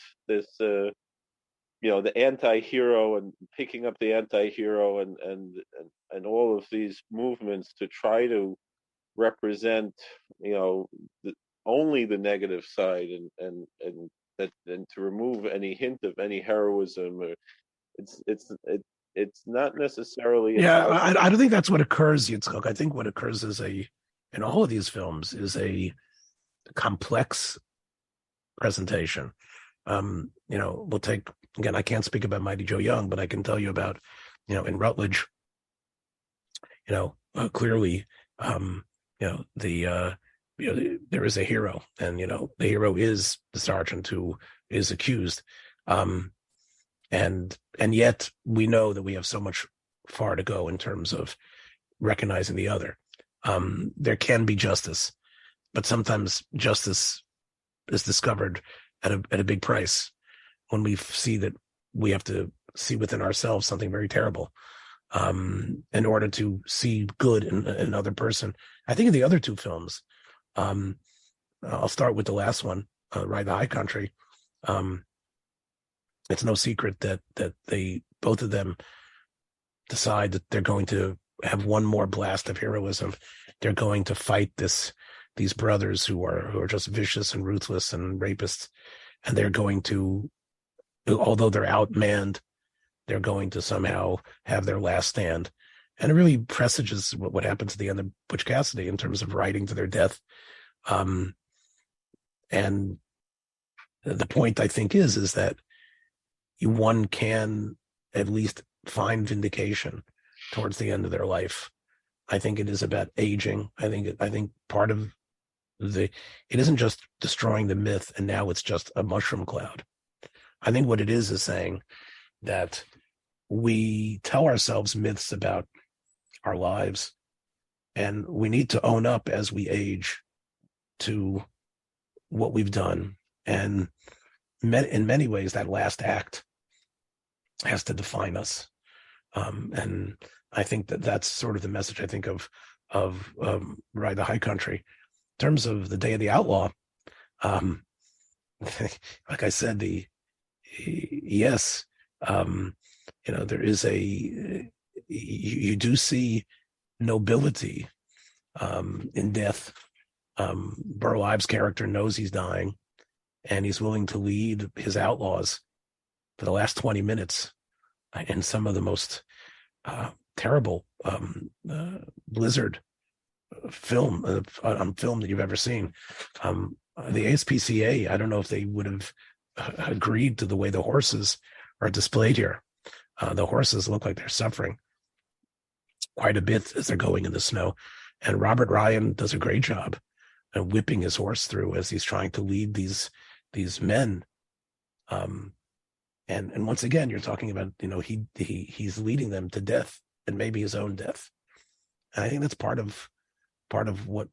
the anti-hero and picking up the anti-hero and all of these movements to try to represent only the negative side, and to remove any hint of any heroism, or it's not necessarily I don't think that's what occurs, Yitzchak. I think what occurs in all of these films is a complex presentation. We'll take, again, I can't speak about Mighty Joe Young, but I can tell you about, in Rutledge, clearly, there is a hero, and the hero is the sergeant who is accused, and yet we know that we have so much far to go in terms of recognizing the other. There can be justice, but sometimes justice is discovered at a big price, when we see that we have to see within ourselves something very terrible, in order to see good in another person. I think in the other two films, I'll start with the last one, Ride the High Country. It's no secret that both of them decide that they're going to have one more blast of heroism. They're going to fight these brothers who are just vicious and ruthless and rapists, and they're going to, although they're outmanned, they're going to somehow have their last stand. And it really presages what happens at the end of Butch Cassidy in terms of riding to their death. And the point, I think, is that one can at least find vindication towards the end of their life. I think it is about aging. I think part of it isn't just destroying the myth and now it's just a mushroom cloud. I think what it is saying that we tell ourselves myths about our lives, and we need to own up as we age to what we've done. And in many ways, that last act has to define us. And I think that's sort of the message, I think, of Ride the High Country. In terms of the Day of the Outlaw, like I said, there is you do see nobility in death. Burl Ives' character knows he's dying, and he's willing to lead his outlaws for the last 20 minutes in some of the most terrible blizzard film that you've ever seen. The ASPCA, I don't know if they would have agreed to the way the horses are displayed here. The horses look like they're suffering quite a bit as they're going in the snow. And Robert Ryan does a great job of whipping his horse through as he's trying to lead these men. And once again, you're talking about, he's leading them to death and maybe his own death. And I think that's part of what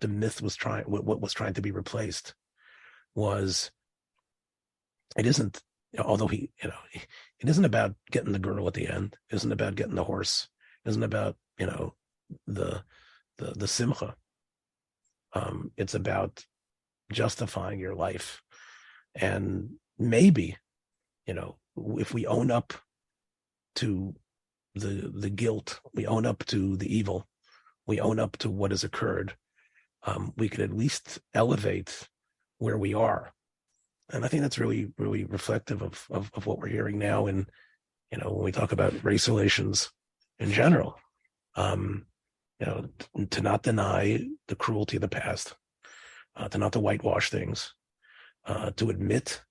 the myth was what was trying to be replaced was, it isn't, although it isn't about getting the girl at the end. It isn't about getting the horse. It isn't about, the simcha. It's about justifying your life. And maybe, if we own up to the guilt, we own up to the evil, we own up to what has occurred, we could at least elevate where we are. And I think that's really, really reflective of what we're hearing now. And, when we talk about race relations in general, to not deny the cruelty of the past, to not to whitewash things, to admit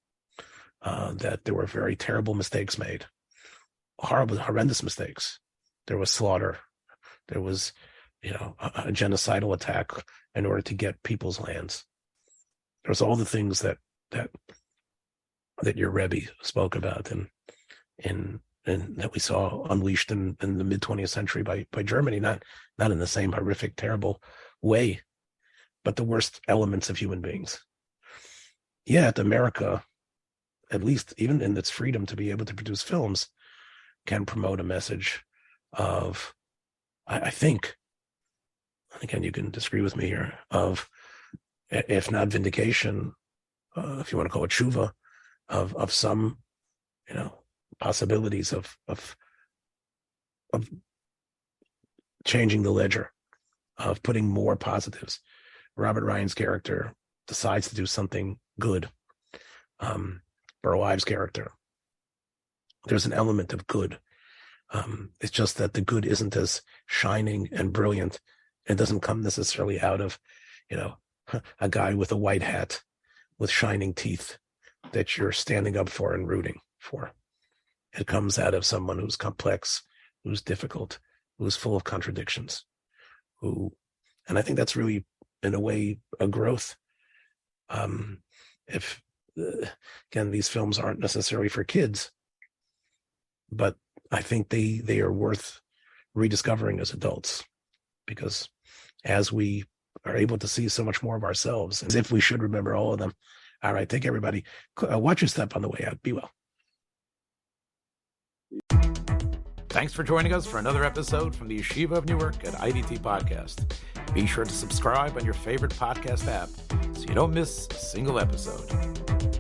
that there were very terrible mistakes made, horrendous mistakes. There was slaughter. There was a genocidal attack in order to get people's lands. There's all the things that your Rebbe spoke about and that we saw unleashed in the mid 20th century by Germany, not in the same horrific, terrible way, but the worst elements of human beings. Yet America, at least even in its freedom to be able to produce films, can promote a message of, I think, again, you can disagree with me here, of, if not vindication, if you want to call it tshuva, of some, possibilities of changing the ledger, of putting more positives. Robert Ryan's character decides to do something good. Burl Ives' character, there's an element of good. It's just that the good isn't as shining and brilliant. It doesn't come necessarily out of, a guy with a white hat with shining teeth that you're standing up for and rooting for. It comes out of someone who's complex, who's difficult, who's full of contradictions, and I think that's really, in a way, a growth. If again, these films aren't necessarily for kids, but I think they are worth rediscovering as adults, because as we are able to see so much more of ourselves, as if we should remember all of them. All right, take everybody. Watch your step on the way out. Be well. Thanks for joining us for another episode from the Yeshiva of Newark at IDT Podcast. Be sure to subscribe on your favorite podcast app so you don't miss a single episode.